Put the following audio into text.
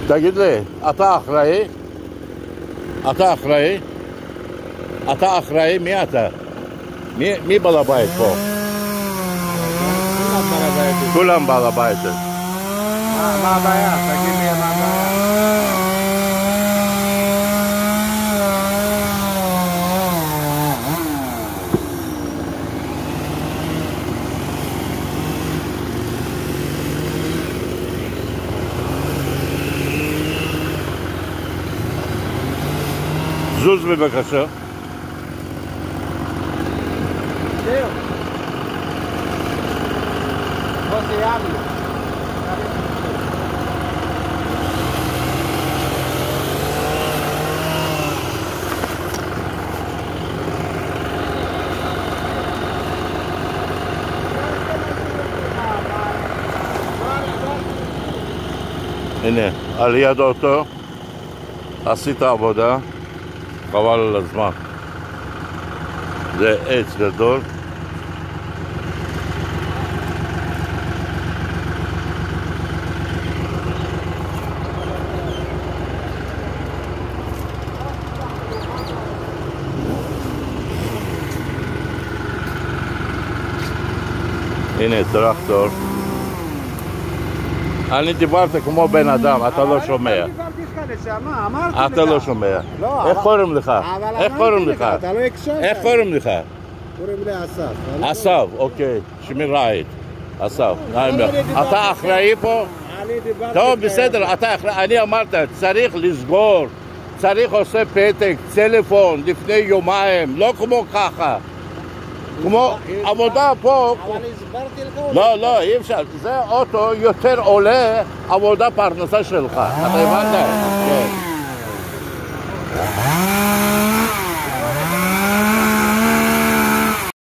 תגיד לי, אתה אחראי? אתה אחראי? אתה אחראי? מי אתה? מי בעל הבית פה? כולם בעל הבית. מה הבעיה? תגיד לי מה הבעיה. זוז בבקשה. זהו. בוא סיימנו. הנה, על יד האוטו עשית עבודה, חבל על הזמן. זה עץ גדול. הנה טרקטור. אני דיברתי כמו בן אדם, אתה לא שומע. אתה לא שומע. איך קוראים לך? איך קוראים לך? אתה לא הקשבת. איך קוראים לך? קוראים לי אסף. אסף, אוקיי, שמירית. אסף. אתה אחראי פה? טוב, בסדר, אתה אחראי. אני אמרת, צריך לסגור, צריך עושה פתק, טלפון, לפני יומיים, לא כמו ככה. כמו עבודה פה. אבל הסברתי לך. לא, אי אפשר. זה אוטו יותר עולה עבודה פרנסה שלך. אתה הבנת? כן.